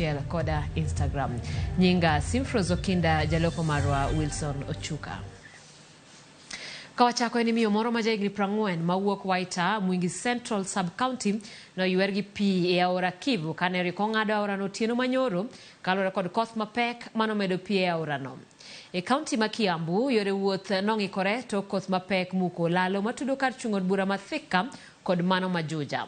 koda Instagram. Nyinga Simfrozo Kinda Jaloko Marwa Wilson Ochuka. Kawachako ni miyo moro majahigni 40 mawuok Waita Mwingi Central Sub-County no yuergi pi e aora Kivu kane riko ng'ado aora no tieno manyoro kalore kod koth mapek manomedo pi e aora no. E kaunti ma Kiambu yore wuoth nong'ikore to koth mapek muko lalo matudo kar chung'od bura mathika kod mano majuja.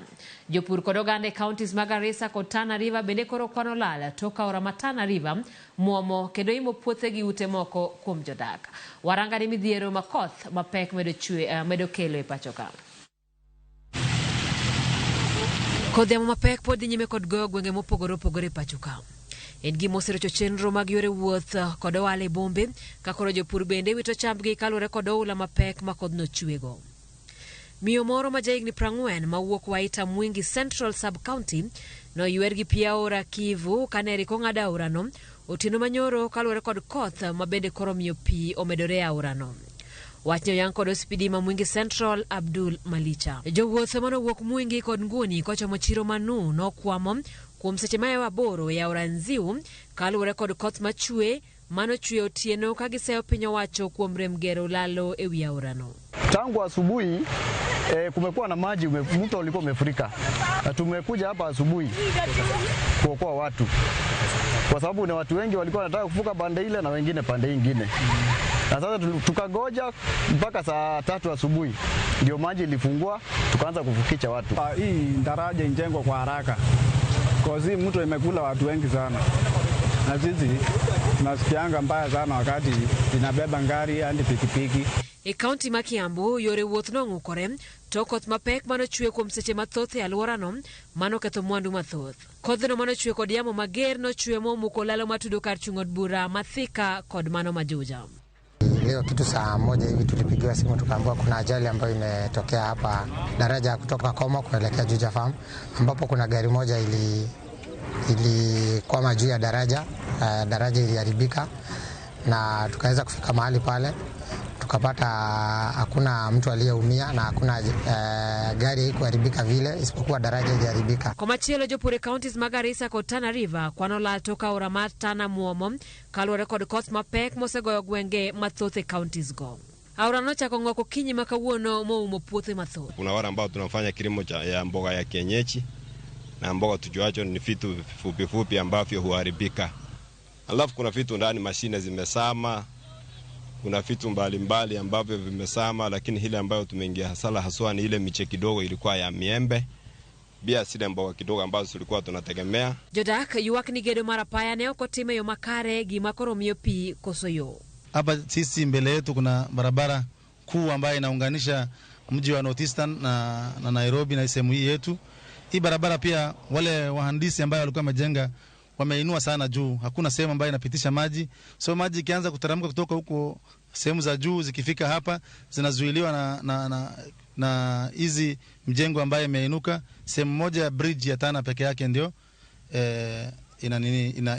Jopur kod oganda e counties mag Garissa kod Tana River bende koro kwano lala toka aora ma Tana River muomo kendo imo puothe gi ute moko kuom jodak. Waranga ni midhiero ma koth mapek medo kelo e pachoka. Kodhiamo mapek pod dhi nyime kod goyo gwenge mopogore opogore e pachoka. En gima oserocho chenro mag yore wuoth kod ohala e bombe ka koro jopur bende wito chambgi kalore kod oula mapek ma kodhno chuego. Miyo moro majahigni 40 mawuok Waita Mwingi Central Sub-County no yuergi pi aora Kivu kane riko ng'ado aorano otieno manyoro kalore kod koth mabende koro miyo pi omedore aorano. Wachno yang kod ospidi ma Mwingi Central Abdul Malicha. Jowuoth manowuok Mwingi kod Nguni kochomo chiro Manu nokwamo kuom seche ma 8 e aora Nziu kalore kod koth machue mano chue otieno ka giseyo piny owacho kuom remgero lalo e wi aorano. Tangu asubuhi kumekuwa na maji, mto ulikuwa umefurika. Na tumekuja hapa asubuhi kuokoa watu. Kwa sababu ni watu wengi walikuwa wanataka kuvuka pande ile na wengine pande nyingine. Na sasa tukagoja mpaka saa 3 asubuhi. Ndio maji ilifungua tukaanza kuvukisha watu. Hii daraja injengwa kwa haraka. Kwa sababu mto imekula watu wengi sana. Na sisi tunasikianga mbaya sana wakati inabeba ngari hadi pikipiki. E kaunti ma Kiambu yore wuoth nong'ukore to koth mapek mano chue kuom seche mathoth e alworano mano ketho mwandu mathoth. Kodhno mano chue kod yamo mager no chue momuko lalo matudo kar chung'od bura mathika kod mano majuja. Leo kitu saa 1 hivi tulipigiwa simu tukaambiwa kuna ajali ambayo imetokea hapa daraja kutoka Komo kuelekea Juja Farm, ambapo kuna gari moja ilikwama juu ya daraja. Daraja iliharibika na tukaweza kufika mahali pale tukapata hakuna mtu aliyeumia na hakuna gari kuharibika vile isipokuwa daraja iliharibika. Kwa machielo jopur counties mag Garissa kod Tana River kwano lal toka aora mar Tana muomo kalore kod koth mapek mosegoyo gwenge mathoth e counties go. Aora no chako ng'oko kinyi makawuono moumo puothe mathoth. Kuna wale ambao tunafanya kilimo ya mboga ya kienyeji na mboga tujuacho ni vitu fupi ambavyo huharibika. Alafu kuna vitu ndani mashine zimesama. Kuna vitu mbalimbali ambavyo vimesama, lakini ile ambayo tumeingia hasara haswa ni ile miche kidogo ilikuwa ya miembe. Bia sile mboga kidogo ambazo tulikuwa tunategemea. Jodak yuak ni gedo marapaya ne okotime yo makare gima koro miyo pi koso yo. Hapa sisi mbele yetu kuna barabara kuu ambayo inaunganisha mji wa North Eastern na Nairobi na sehemu hii yetu. Hii barabara pia wale wahandisi ambao walikuwa wamejenga wameinua sana juu. Hakuna sehemu ambayo inapitisha maji. So maji ikianza kuteremka kutoka huko sehemu za juu zikifika hapa zinazuiliwa na hizi mjengo ambayo imeinuka. Sehemu moja ya bridge ya Tana peke yake ndio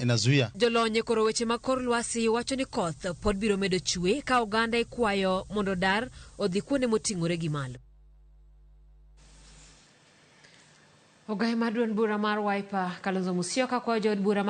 inazuia. Jolonye koro weche makor lwasi wacho ni koth pod biro medo chue ka oganda ikwayo mondo dar odhi kuonde moting'ore gi malo. Ogaye maduon bura mar Wiper Kalonzo Musyoka kwa jod bura